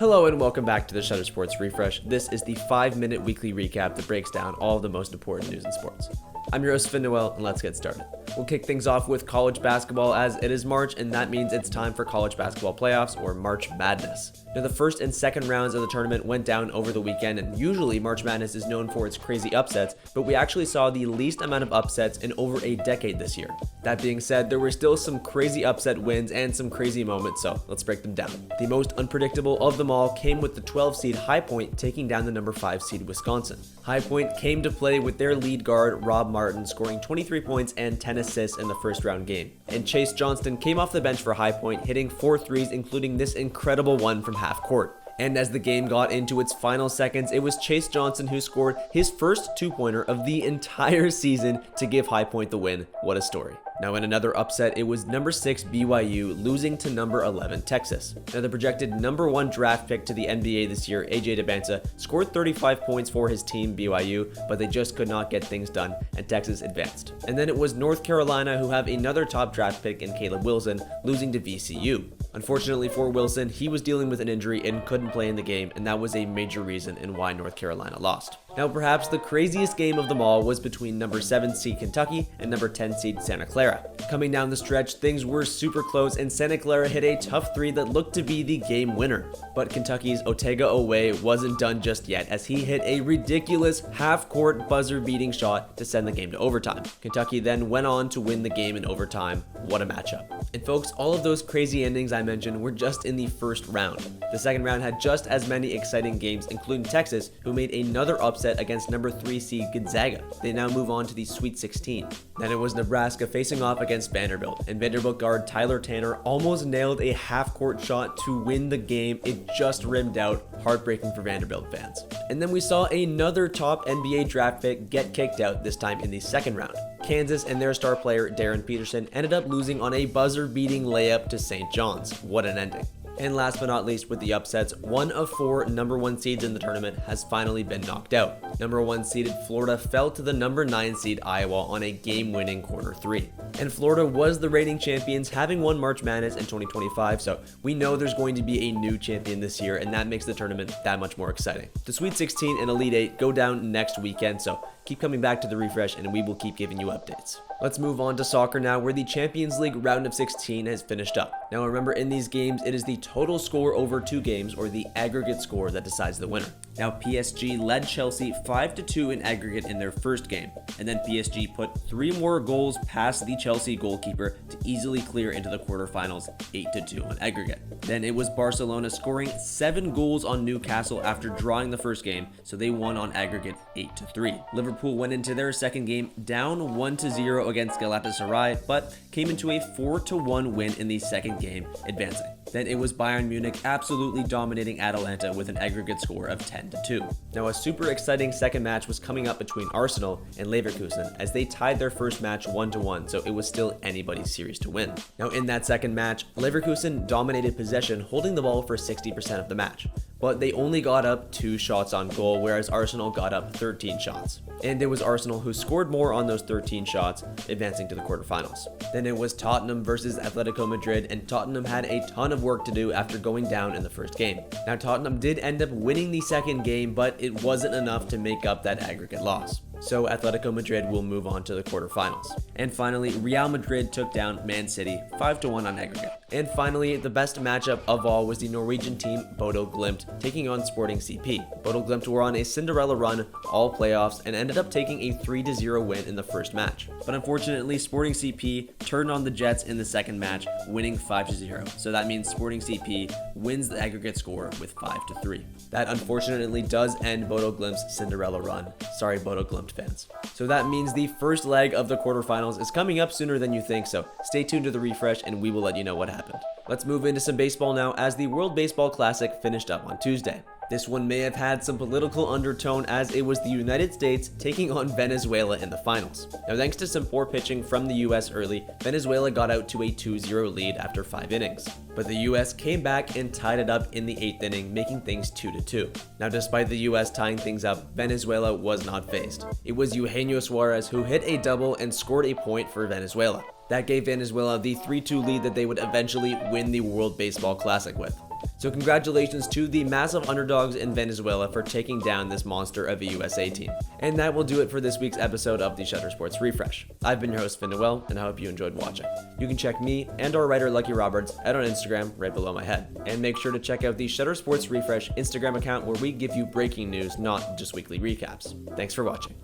Hello and welcome back to the Shutter Sports Refresh. This is the 5-minute weekly recap that breaks down all of the most important news in sports. I'm your host, Finn Noel, and let's get started. We'll kick things off with college basketball as it is March, and that means it's time for college basketball playoffs or March Madness. Now, the first and second rounds of the tournament went down over the weekend, and usually March Madness is known for its crazy upsets, but we actually saw the least amount of upsets in over a decade this year. That being said, there were still some crazy upset wins and some crazy moments, so let's break them down. The most unpredictable of them all came with the 12-seed High Point taking down the number 5-seed Wisconsin. High Point came to play with their lead guard, Rob Martin, scoring 23 points and 10 assists in the first round game. And Chase Johnston came off the bench for High Point, hitting 4 threes, including this incredible one from half court. And as the game got into its final seconds, it was Chase Johnston who scored his first two-pointer of the entire season to give High Point the win. What a story. Now, in another upset, it was number 6 BYU losing to number 11 Texas. Now, the projected number 1 draft pick to the NBA this year, AJ Debinsa, scored 35 points for his team BYU, but they just could not get things done, and Texas advanced. And then it was North Carolina who have another top draft pick in Caleb Wilson, losing to VCU. Unfortunately for Wilson, he was dealing with an injury and couldn't play in the game, and that was a major reason in why North Carolina lost. Now, perhaps the craziest game of them all was between number 7 seed Kentucky and number 10 seed Santa Clara. Coming down the stretch, things were super close, and Santa Clara hit a tough three that looked to be the game winner. But Kentucky's Otega Oweh wasn't done just yet, as he hit a ridiculous half-court buzzer-beating shot to send the game to overtime. Kentucky then went on to win the game in overtime. What a matchup. And folks, all of those crazy endings I mentioned were just in the first round. The second round had just as many exciting games, including Texas, who made another upset against number 3 seed Gonzaga. They now move on to the Sweet 16. Then it was Nebraska facing off against Vanderbilt, and Vanderbilt guard Tyler Tanner almost nailed a half-court shot to win the game. It just rimmed out. Heartbreaking for Vanderbilt fans. And then we saw another top NBA draft pick get kicked out, this time in the second round. Kansas and their star player Darren Peterson ended up losing on a buzzer-beating layup to St. John's. What an ending. And last but not least, with the upsets, one of 4 number 1 seeds in the tournament has finally been knocked out. Number 1 seeded Florida fell to the number 9 seed Iowa on a game-winning quarter 3. And Florida was the reigning champions, having won March Madness in 2025, so we know there's going to be a new champion this year, and that makes the tournament that much more exciting. The Sweet 16 and Elite 8 go down next weekend, so keep coming back to the refresh and we will keep giving you updates. Let's move on to soccer now, where the Champions League round of 16 has finished up. Now remember, in these games, it is the total score over 2 games, or the aggregate score, that decides the winner. Now PSG led Chelsea 5-2 in aggregate in their first game, and then PSG put 3 more goals past the Chelsea goalkeeper to easily clear into the quarterfinals 8-2 on aggregate. Then it was Barcelona scoring 7 goals on Newcastle after drawing the first game, so they won on aggregate 8-3. Liverpool went into their second game down 1-0 against Galatasaray, but came into a 4-1 win in the second game, advancing. Then it was Bayern Munich absolutely dominating Atalanta with an aggregate score of 10-2. Now, a super exciting second match was coming up between Arsenal and Leverkusen, as they tied their first match 1-1, so it was still anybody's series to win. Now, in that second match, Leverkusen dominated possession, holding the ball for 60% of the match. But they only got up 2 shots on goal, whereas Arsenal got up 13 shots. And it was Arsenal who scored more on those 13 shots, advancing to the quarterfinals. Then it was Tottenham versus Atletico Madrid, and Tottenham had a ton of work to do after going down in the first game. Now, Tottenham did end up winning the second game, but it wasn't enough to make up that aggregate loss. So Atletico Madrid will move on to the quarterfinals. And finally, Real Madrid took down Man City 5-1 on aggregate. And finally, the best matchup of all was the Norwegian team Bodo Glimt taking on Sporting CP. Bodo Glimt were on a Cinderella run all playoffs and ended up taking a 3-0 win in the first match. But unfortunately, Sporting CP turned on the Jets in the second match, winning 5-0. So that means Sporting CP wins the aggregate score with 5-3. That unfortunately does end Bodo Glimt's Cinderella run. Sorry, Bodo Glimt fans. So that means the first leg of the quarterfinals is coming up sooner than you think, so stay tuned to the refresh and we will let you know what happened. Let's move into some baseball now, as the World Baseball Classic finished up on Tuesday. This one may have had some political undertone, as it was the United States taking on Venezuela in the finals. Now, thanks to some poor pitching from the US early, Venezuela got out to a 2-0 lead after 5 innings. But the US came back and tied it up in the 8th inning, making things 2-2. Now, despite the US tying things up, Venezuela was not faced. It was Eugenio Suarez who hit a double and scored a point for Venezuela. That gave Venezuela the 3-2 lead that they would eventually win the World Baseball Classic with. So congratulations to the massive underdogs in Venezuela for taking down this monster of a USA team. And that will do it for this week's episode of the Shutter Sports Refresh. I've been your host, Finn Noel, and I hope you enjoyed watching. You can check me and our writer Lucky Roberts out on Instagram right below my head. And make sure to check out the Shutter Sports Refresh Instagram account where we give you breaking news, not just weekly recaps. Thanks for watching.